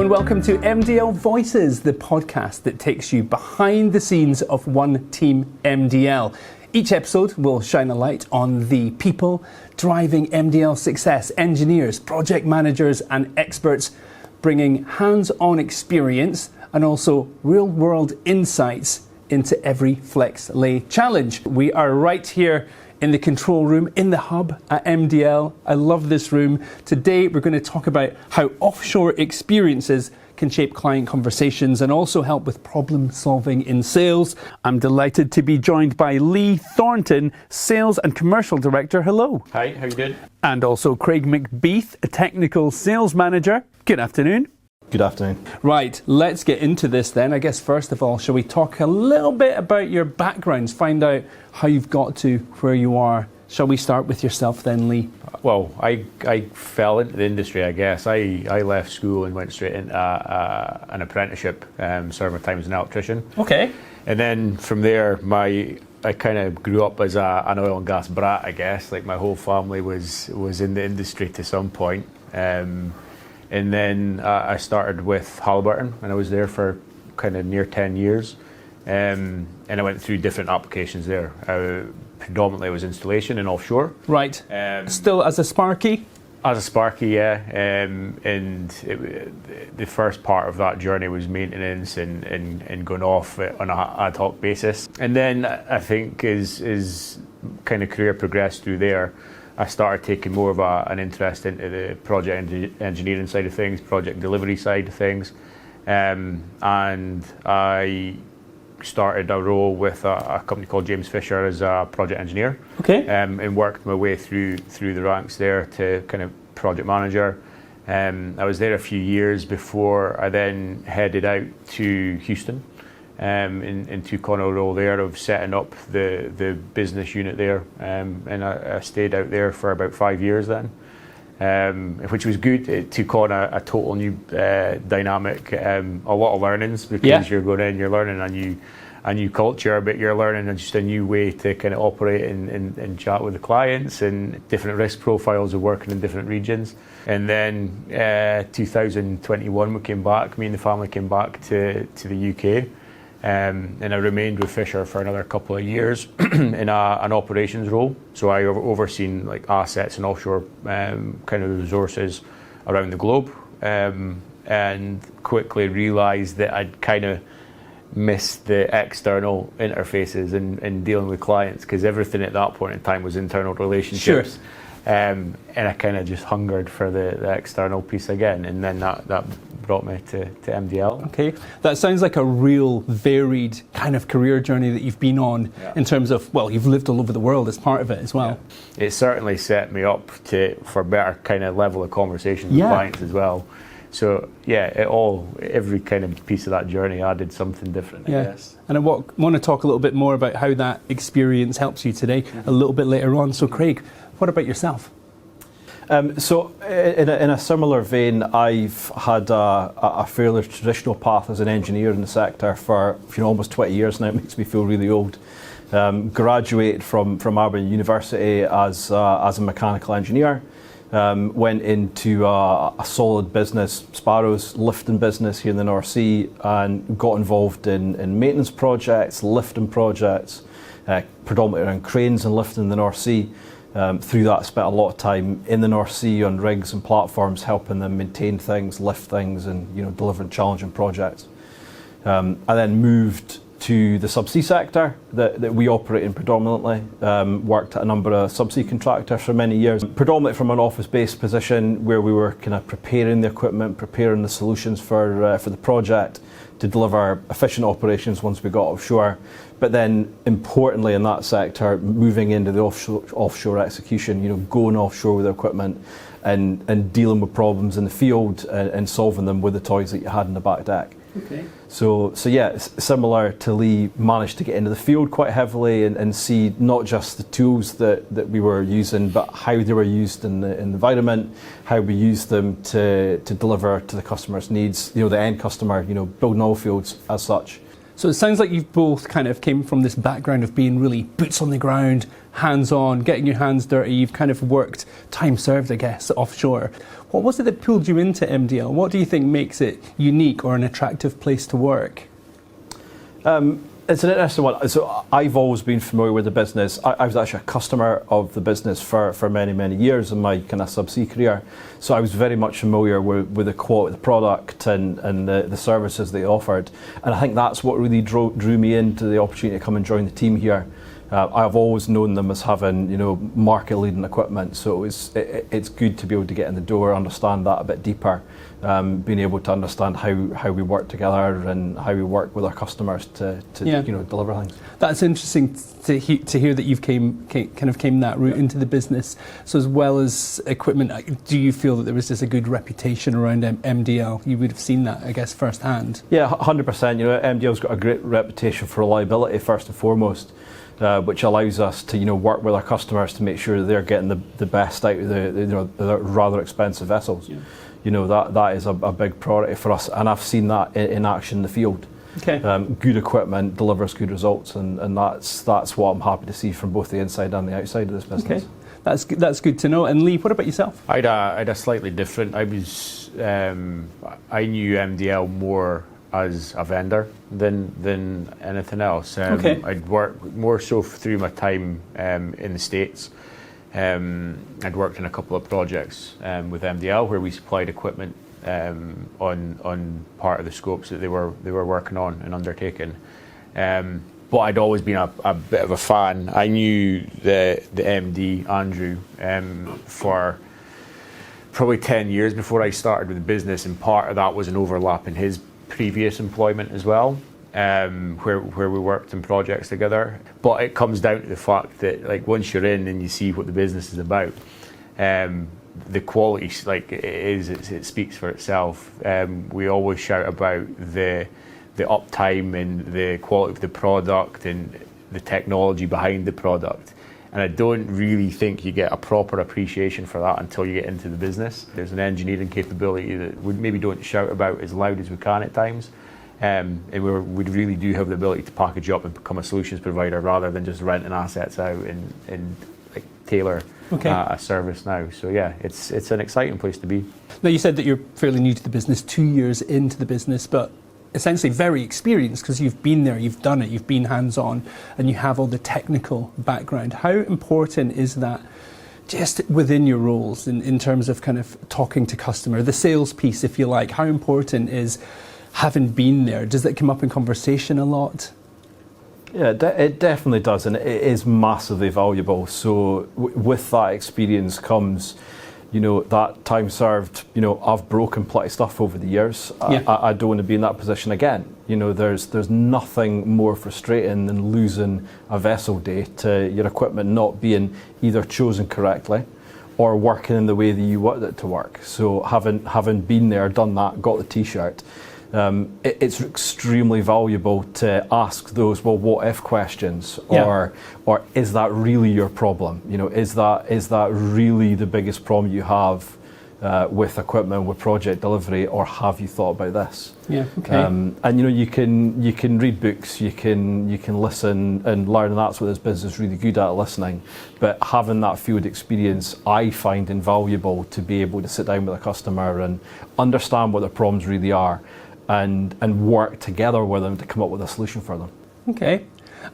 and welcome to MDL Voices, the podcast that takes you behind the scenes of One Team MDL. Each episode will shine a light on the people driving MDL success, engineers, project managers and experts, bringing hands-on experience and also real-world insights into every flex lay challenge. We are right here in the control room, in the hub at MDL. I love this room. Today we're going to talk about how offshore experiences can shape client conversations and also help with problem solving in sales. I'm delighted to be joined by Lee Thornton, Sales and Commercial Director. Hello. Hi, how you doing? And also Craig McBeath, a Technical Sales Manager. Good afternoon. Good afternoon. Right, let's get into this then. I guess first of all, shall we talk a little bit about your backgrounds, find out how you've got to where you are. Shall we start with yourself then, Lee? Well, I fell into the industry, I guess. I left school and went straight into an apprenticeship, serving my time as an electrician. Okay. And then from there, I kind of grew up as an oil and gas brat, I guess. Like my whole family was in the industry to some point. And then I started with Halliburton, and I was there for kind of near 10 years. And I went through different applications there. Predominantly it was installation and offshore. Right. Still as a Sparky? As a Sparky, yeah. The first part of that journey was maintenance and going off on an ad hoc basis. And then I think as kind of career progressed through there, I started taking more of an interest into the project engineering side of things, project delivery side of things. And I started a role with a company called James Fisher as a project engineer. Okay. And worked my way through the ranks there to kind of project manager. I was there a few years before I then headed out to Houston and took on a role there of setting up the business unit there. And I stayed out there for about 5 years then. Which was good. It took on a total new dynamic, a lot of learnings because you're going in, you're learning a new culture, but you're learning just a new way to kind of operate and chat with the clients and different risk profiles of working in different regions. And then 2021 we came back, me and the family came back to the UK. And I remained with Fisher for another couple of years in an operations role. So I overseen like assets and offshore kind of resources around the globe, and quickly realised that I'd kind of missed the external interfaces and dealing with clients, because everything at that point in time was internal relationships. Sure. And I kind of just hungered for the external piece again, and then that brought me to MDL. Okay, that sounds like a real varied kind of career journey that you've been on in terms of, well, you've lived all over the world as part of it as well. Yeah. It certainly set me up for better kind of level of conversations with clients as well. So yeah, every kind of piece of that journey added something different, I guess. And I want to talk a little bit more about how that experience helps you today a little bit later on. So Craig, what about yourself? So in a similar vein, I've had a fairly traditional path as an engineer in the sector for almost 20 years now. It makes me feel really old. Graduated from Aberdeen University as a mechanical engineer. Went into a solid business, Sparrows lifting business here in the North Sea, and got involved in maintenance projects, lifting projects, predominantly around cranes and lifting in the North Sea. Through that, spent a lot of time in the North Sea on rigs and platforms, helping them maintain things, lift things, and delivering challenging projects. I then moved to the subsea sector that we operate in predominantly. Worked at a number of subsea contractors for many years, predominantly from an office-based position where we were kind of preparing the equipment, preparing the solutions for the project to deliver efficient operations once we got offshore. But then, importantly in that sector, moving into the offshore execution, going offshore with the equipment and dealing with problems in the field and solving them with the toys that you had in the back deck. Okay. So yeah, similar to Lee, managed to get into the field quite heavily and see not just the tools that we were using, but how they were used in the environment, how we used them to deliver to the customer's needs, the end customer, building oil fields as such. So it sounds like you've both kind of came from this background of being really boots on the ground, hands-on, getting your hands dirty. You've kind of worked, time served, I guess, offshore. What was it that pulled you into MDL? What do you think makes it unique or an attractive place to work? It's an interesting one. So I've always been familiar with the business. I was actually a customer of the business for many, many years in my kind of subsea career. So I was very much familiar with the quality of the product and the services they offered. And I think that's what really drew me into the opportunity to come and join the team here. I've always known them as having, market leading equipment. So it's good to be able to get in the door, understand that a bit deeper, being able to understand how we work together and how we work with our customers to deliver things. That's interesting to hear that you've came that route into the business. So as well as equipment, do you feel that there was just a good reputation around MDL? You would have seen that, I guess, firsthand. Yeah, 100%. MDL's got a great reputation for reliability first and foremost. Which allows us to work with our customers to make sure that they're getting the best out of the rather expensive vessels. Yeah. That is a big priority for us, and I've seen that in action in the field. Okay. Good equipment delivers good results, and that's what I'm happy to see from both the inside and the outside of this business. Okay. That's good to know. And Lee, what about yourself? I had a slightly different. I knew MDL more as a vendor than anything else. I'd worked more so through my time in the States. I'd worked in a couple of projects with MDL where we supplied equipment on part of the scopes that they were working on and undertaking. But I'd always been a bit of a fan. I knew the MD, Andrew, for probably 10 years before I started with the business, and part of that was an overlap in his previous employment as well, where we worked in projects together. But it comes down to the fact that once you're in and you see what the business is about, the quality it speaks for itself. We always shout about the uptime and the quality of the product and the technology behind the product. And I don't really think you get a proper appreciation for that until you get into the business. There's an engineering capability that we maybe don't shout about as loud as we can at times. And we really do have the ability to package up and become a solutions provider rather than just renting assets out and tailor a service now. So yeah, it's an exciting place to be. Now, you said that you're fairly new to the business, 2 years into the business, but essentially very experienced because you've been there, you've done it, you've been hands-on, and you have all the technical background. How important is that just within your roles in terms of kind of talking to customer, the sales piece, if you like? How important is having been there? Does that come up in conversation a lot? Yeah, it definitely does, and it is massively valuable. So with that experience comes that time served. I've broken plenty of stuff over the years. Yeah. I don't want to be in that position again. There's nothing more frustrating than losing a vessel day to your equipment not being either chosen correctly or working in the way that you wanted it to work. So having been there, done that, got the T-shirt, it's extremely valuable to ask those what if questions, or is that really your problem? Is that really the biggest problem you have with equipment, with project delivery, or have you thought about this? Yeah. Okay. And you can read books, you can listen and learn, and that's what this business is really good at, listening. But having that field experience, I find invaluable to be able to sit down with a customer and understand what their problems really are, and work together with them to come up with a solution for them. Okay.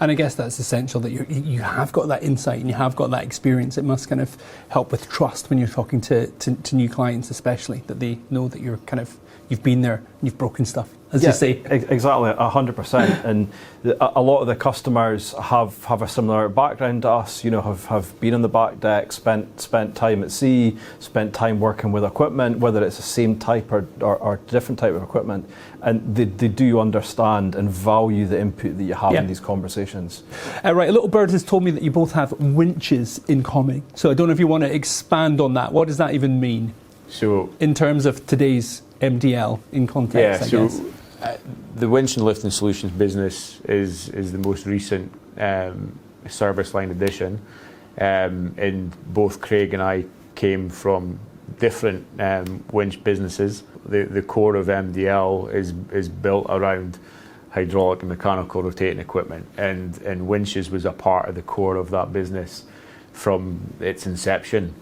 And I guess that's essential that you have got that insight and you have got that experience. It must kind of help with trust when you're talking to new clients, especially, that they know that you've been there and you've broken stuff, as you say. Exactly, 100%. And a lot of the customers have a similar background to us, have been on the back deck, spent time at sea, spent time working with equipment, whether it's the same type or different type of equipment. And they do understand and value the input that you have in these conversations. Right, a little bird has told me that you both have winches in common. So I don't know if you want to expand on that. What does that even mean? So, in terms of today's MDL in context, I guess. The winch and lifting solutions business is the most recent service line addition. And both Craig and I came from different winch businesses. The core of MDL is built around hydraulic and mechanical rotating equipment, and Winches was a part of the core of that business from its inception.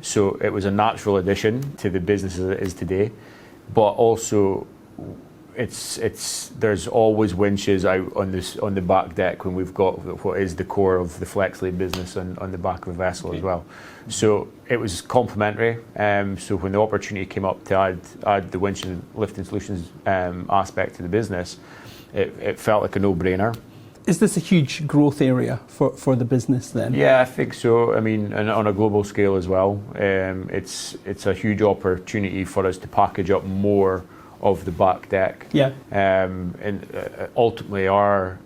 So it was a natural addition to the business as it is today, but also there's always winches out on the back deck when we've got what is the core of the FlexLay business on the back of a vessel as well. So it was complementary. So when the opportunity came up to add the winch and lifting solutions aspect to the business, it felt like a no-brainer. Is this a huge growth area for the business then? Yeah, I think so. I mean, and on a global scale as well, it's a huge opportunity for us to package up more of the back deck. Yeah. And ultimately, our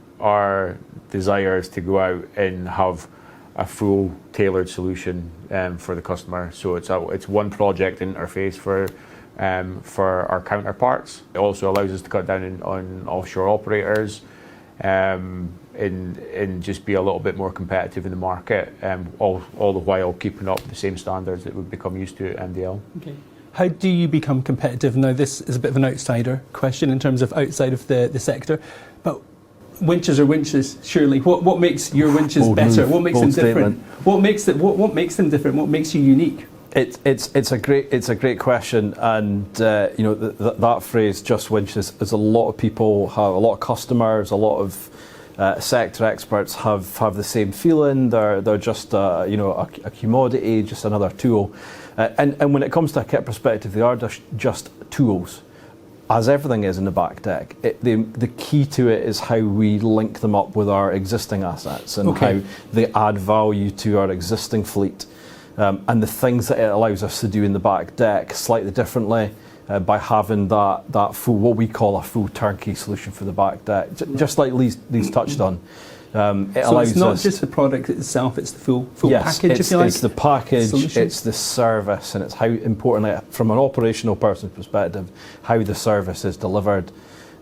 desire is to go out and have a full tailored solution for the customer. So it's one project interface for our counterparts. It also allows us to cut down on offshore operators. And just be a little bit more competitive in the market, all the while keeping up the same standards that we've become used to at MDL. Okay. How do you become competitive? Now, this is a bit of an outsider question in terms of outside of the sector, but winches are winches, surely. What makes your winches better? What makes them different? What makes them different? What makes you unique? It's a great question, and that phrase, just winches, is a lot of people have, a lot of customers, a lot of sector experts have the same feeling. They're just a commodity, just another tool, and when it comes to a kit perspective, they are just tools, as everything is in the back deck. The key to it is how we link them up with our existing assets and how they add value to our existing fleet. And the things that it allows us to do in the back deck slightly differently by having that full, what we call a full turnkey solution for the back deck, just like Lee's touched on. So it's not just the product itself; it's the full package. If you like, it's the package, solution. It's the service, and it's how importantly, from an operational person's perspective, how the service is delivered.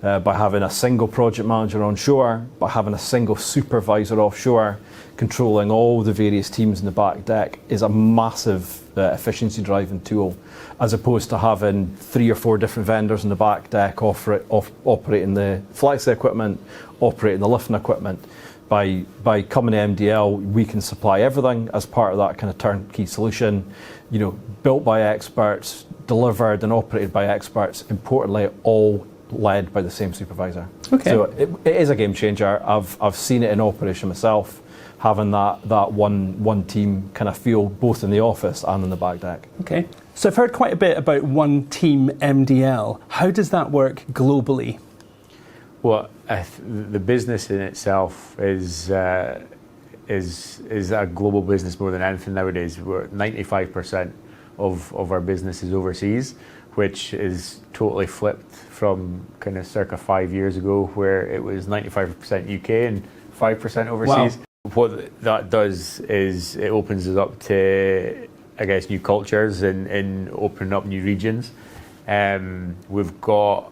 By having a single project manager on shore, by having a single supervisor offshore, controlling all the various teams in the back deck is a massive efficiency driving tool, as opposed to having 3 or 4 different vendors in the back deck operating the FlexLay equipment, operating the lifting equipment. By coming to MDL, we can supply everything as part of that kind of turnkey solution, built by experts, delivered and operated by experts, importantly all led by the same supervisor. Okay. So it is a game changer. I've seen it in operation myself, having that one team kind of feel both in the office and in the back deck. Okay. So I've heard quite a bit about one team MDL. How does that work globally? Well, the business in itself is a global business more than anything nowadays. We're 95% of our business is overseas, which is totally flipped from kind of circa 5 years ago, where it was 95% UK and 5% overseas. Wow. What that does is it opens us up to, I guess, new cultures and opening up new regions. We've got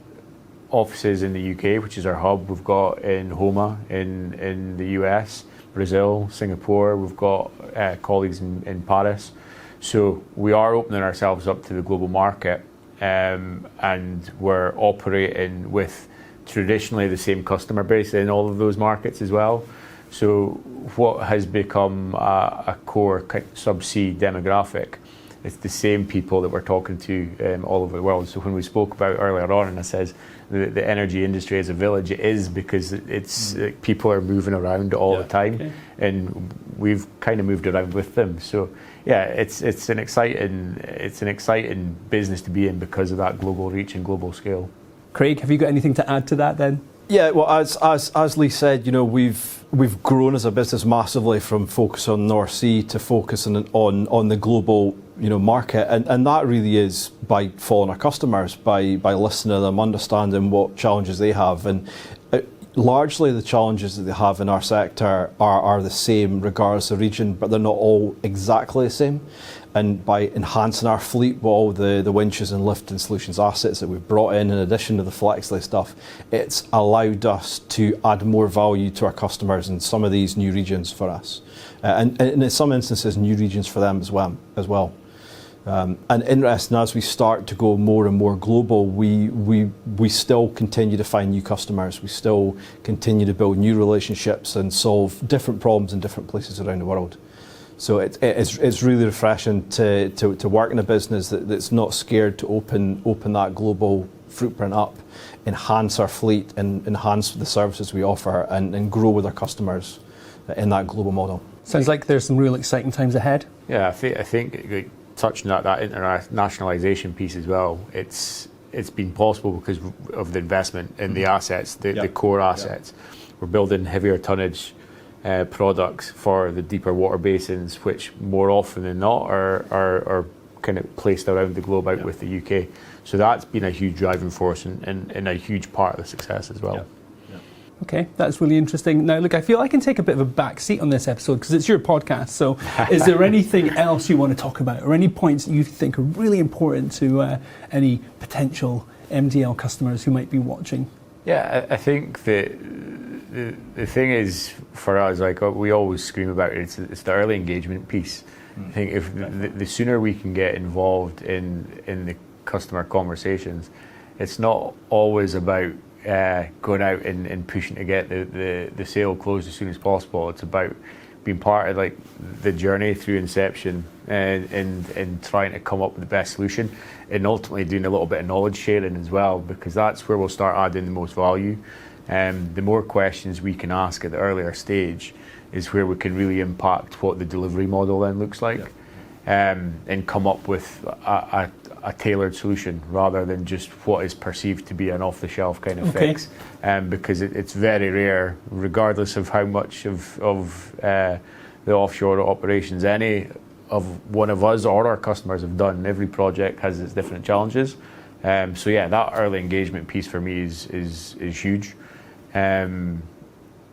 offices in the UK, which is our hub. We've got in Homa in the US, Brazil, Singapore. We've got colleagues in Paris. So we are opening ourselves up to the global market. And we're operating with traditionally the same customer base in all of those markets as well. So what has become a core subsea demographic, it's the same people that we're talking to all over the world. So when we spoke about earlier on, and I says the energy industry as a village, it is because it's people are moving around all the time, and we've kind of moved around with them. So yeah, it's an exciting business to be in because of that global reach and global scale. Craig, have you got anything to add to that then? Yeah, well, as Lee said, we've grown as a business massively from focus on North Sea to focus on the global market, and that really is by following our customers, by listening to them, understanding what challenges they have, and largely the challenges that they have in our sector are the same regardless of region, but they're not all exactly the same. And by enhancing our fleet with all the winches and lifting solutions assets that we've brought in addition to the FlexLay stuff, it's allowed us to add more value to our customers in some of these new regions for us, and in some instances new regions for them as well. And interesting, as we start to go more and more global, we still continue to find new customers. We still continue to build new relationships and solve different problems in different places around the world. So it's really refreshing to work in a business that's not scared to open that global footprint up, enhance our fleet, and enhance the services we offer, and grow with our customers in that global model. Sounds like there's some real exciting times ahead. Yeah, I think like, touching on that internationalization piece as well, it's been possible because of the investment in the assets, the core assets. We're building heavier tonnage products for the deeper water basins, which more often than not are kind of placed around the globe out with the UK. So that's been a huge driving force and a huge part of the success as well. Okay, that's really interesting. Now, look, I feel I can take a bit of a back seat on this episode because it's your podcast. So is there anything else you want to talk about or any points that you think are really important to any potential MDL customers who might be watching? Yeah, I think that the thing is for us, like we always scream about it, it's the early engagement piece. I think if the sooner we can get involved in the customer conversations, it's not always about going out and pushing to get the sale closed as soon as possible. It's about being part of like the journey through inception and trying to come up with the best solution, and ultimately doing a little bit of knowledge sharing as well, because that's where we'll start adding the most value. The more questions we can ask at the earlier stage is where we can really impact what the delivery model then looks like, and come up with a tailored solution rather than just what is perceived to be an off-the-shelf kind of fix. Because it's very rare, regardless of how much of the offshore operations any of one of us or our customers have done. Every project has its different challenges. So yeah, that early engagement piece for me is huge. And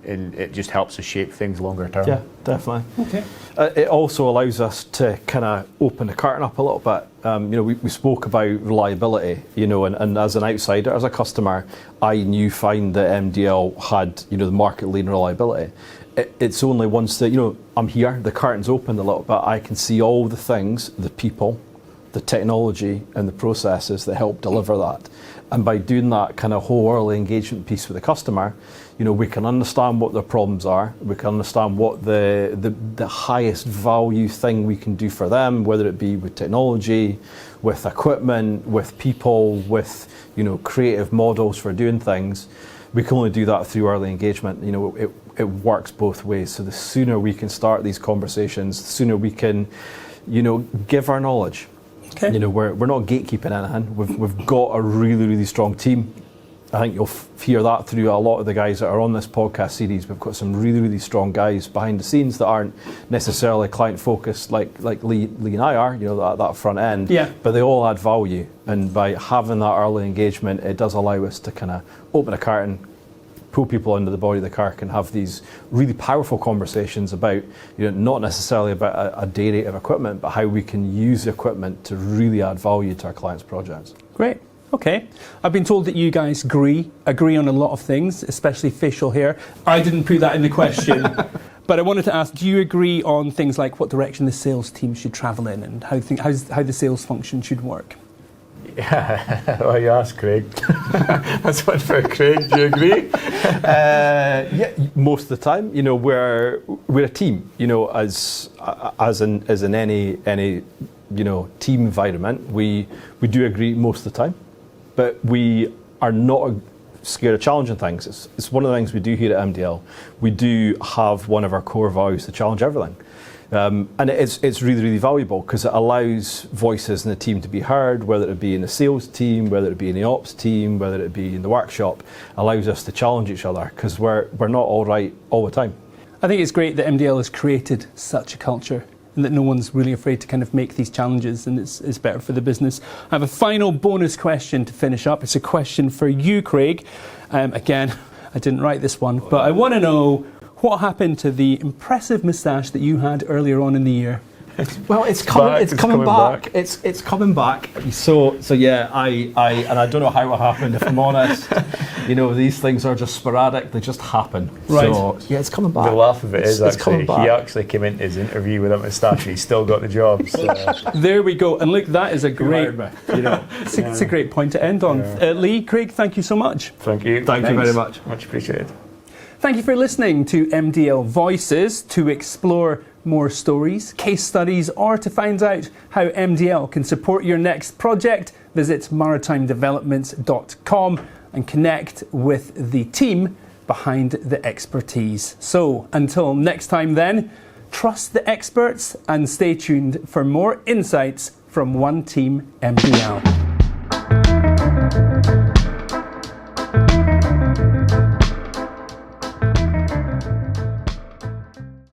it just helps us shape things longer term. Yeah, definitely. Okay. It also allows us to kind of open the curtain up a little bit. We spoke about reliability, and as an outsider, as a customer, I find that MDL had, the market leading reliability. It's only once that, I'm here, the curtain's opened a little bit, I can see all the things, the people, the technology and the processes that help deliver that. And by doing that kind of whole early engagement piece with the customer, we can understand what their problems are. We can understand what the highest value thing we can do for them, whether it be with technology, with equipment, with people, with creative models for doing things. We can only do that through early engagement. It works both ways. So the sooner we can start these conversations, the sooner we can, give our knowledge. Okay. We're not gatekeeping anything. We've got a really, really strong team. I think you'll hear that through a lot of the guys that are on this podcast series. We've got some really, really strong guys behind the scenes that aren't necessarily client focused like Lee and I are, that front end. Yeah. But they all add value. And by having that early engagement, it does allow us to kind of open a curtain, pull people under the body of the car, and have these really powerful conversations about, not necessarily about a day rate of equipment, but how we can use the equipment to really add value to our clients' projects. Great. Okay. I've been told that you guys agree on a lot of things, especially facial hair. I didn't put that in the question. But I wanted to ask, do you agree on things like what direction the sales team should travel in and how the sales function should work? Yeah, well, you asked Craig. That's one for Craig. Do you agree? Yeah, most of the time, we're a team. As in any team environment, we do agree most of the time, but we are not scared of challenging things. It's one of the things we do here at MDL. We do have one of our core values to challenge everything. And it's really, really valuable because it allows voices in the team to be heard, whether it be in the sales team, whether it be in the ops team, whether it be in the workshop. Allows us to challenge each other because we're not all right all the time. I think it's great that MDL has created such a culture and that no one's really afraid to kind of make these challenges, and it's better for the business. I have a final bonus question to finish up. It's a question for you, Craig. Again, I didn't write this one, but I want to know what happened to the impressive moustache that you had earlier on in the year. Well, it's coming back. It's coming back. So yeah, I don't know how it happened, if I'm honest. You know, these things are just sporadic, they just happen. Right. So, yeah, it's coming back. The laugh of it is It's coming actually, back. he actually came into his interview with a moustache, he still got the job. So, There we go. And look, that is a great, you know, it's a great point to end on. Lee, Craig, thank you so much. thank you. Thank you very much. Much appreciated. Thank you for listening to MDL Voices. To explore more stories, case studies, or to find out how MDL can support your next project, visit maritimedevelopments.com and connect with the team behind the expertise. So, until next time then, trust the experts and stay tuned for more insights from One Team MDL.